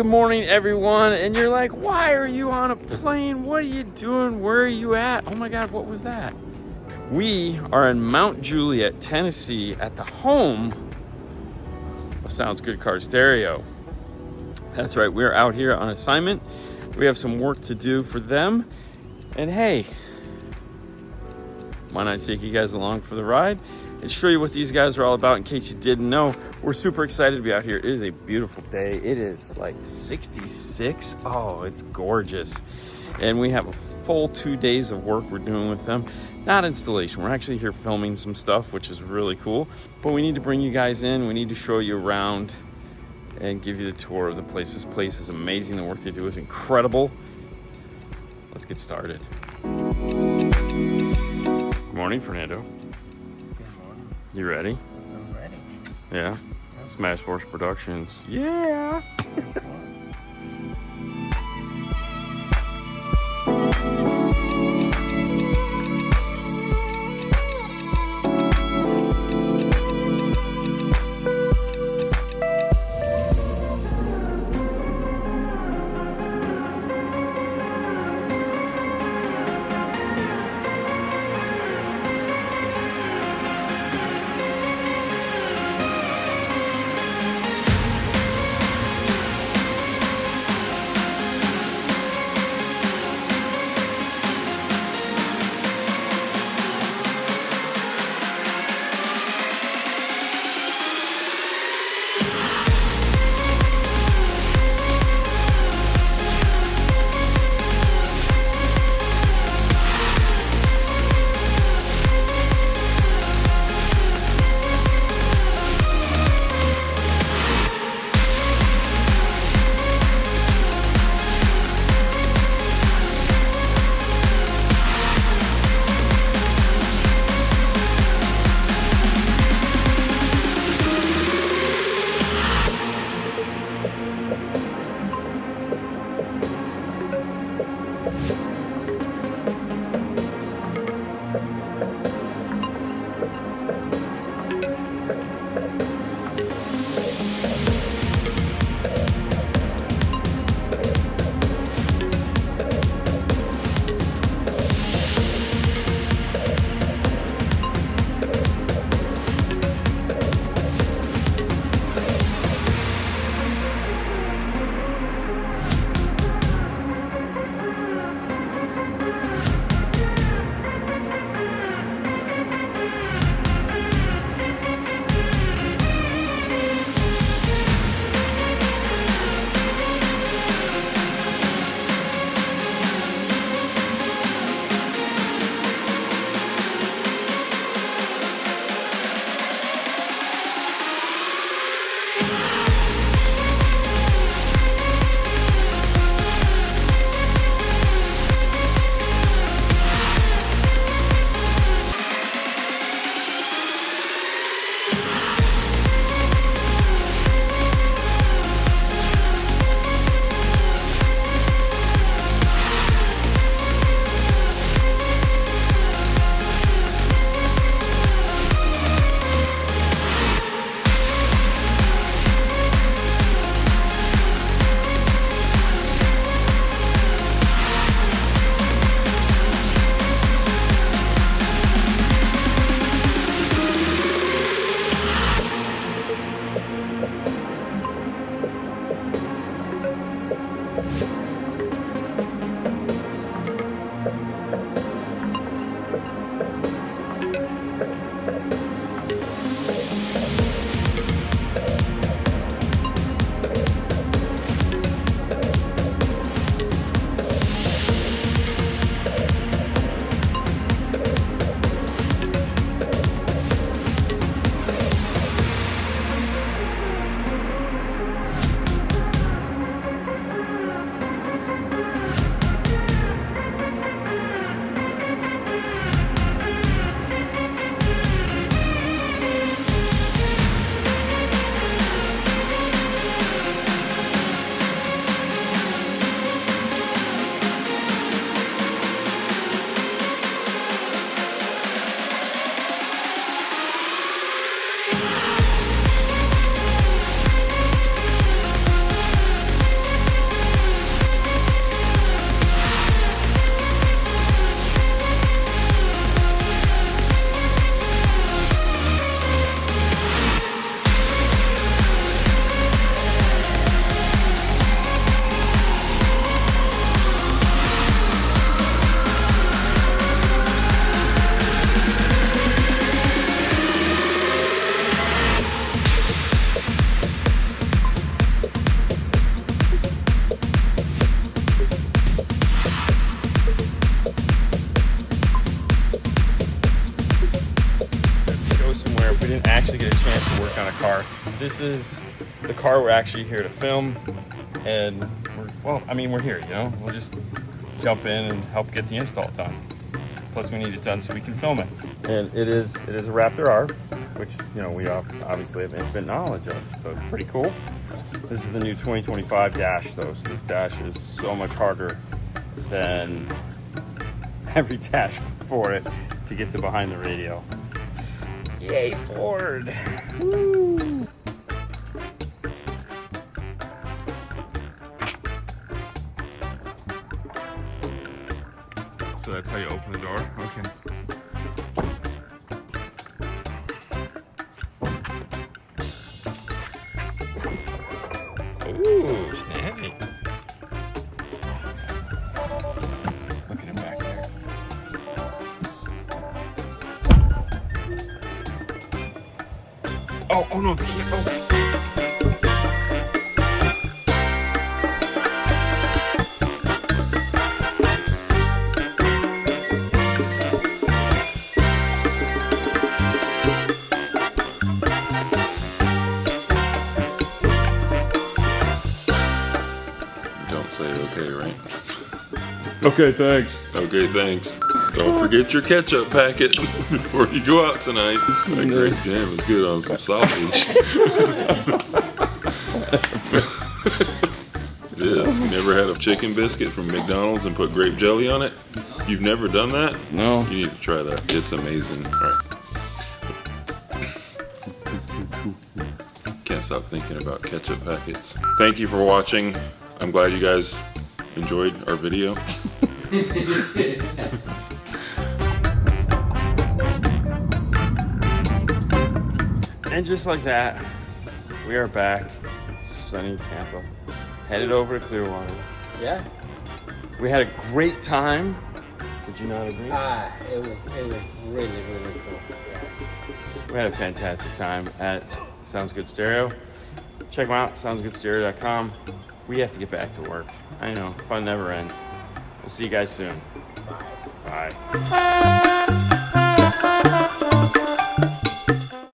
good morning, everyone. And you're like, why are you on a plane? What are you doing? Where are you at? Oh my God, what was that? We are in Mount Juliet, Tennessee, at the home of SoundsGood Car Stereo. That's right, we're out here on assignment. We have some work to do for them. And hey, why not take you guys along for the ride and show you what these guys are all about in case you didn't know. We're super excited to be out here. It is a beautiful day. It is like 66. Oh, it's gorgeous. And we have a full 2 days of work we're doing with them. Not installation, we're actually here filming some stuff, which is really cool. But we need to bring you guys in. We need to show you around and give you the tour of the place. This place is amazing. The work they do is incredible. Let's get started. Good morning, Fernando. You ready? I'm ready. Yeah? Smash Force Productions. Yeah! we didn't actually get a chance to work on a car. This is the car we're actually here to film, and we're here, you know? We'll just jump in and help get the install done. Plus we need it done so we can film it. And it is a Raptor R, which, you know, we obviously have infinite knowledge of, so it's pretty cool. This is the new 2025 dash though, so this dash is so much harder than every dash before it to get to behind the radio. Yay, Ford! Woo! So that's how you open the door? Okay. Ooh, snazzy. Look at him back there. Oh no, the key. Oh. Okay, right? Okay, thanks. Okay, thanks. Don't forget your ketchup packet before you go out tonight. That great jam is good on some sausage. It is. You never had a chicken biscuit from McDonald's and put grape jelly on it? You've never done that? No. You need to try that. It's amazing. All right. Can't stop thinking about ketchup packets. Thank you for watching. I'm glad you guys enjoyed our video. And just like that, we are back. Sunny Tampa. Headed over to Clearwater. Yeah. We had a great time. Would you not agree? It was really, really cool. Yes. We had a fantastic time at SoundsGood Stereo. Check them out, soundsgoodstereo.com. We have to get back to work. I know, fun never ends. We'll see you guys soon. Bye. Bye.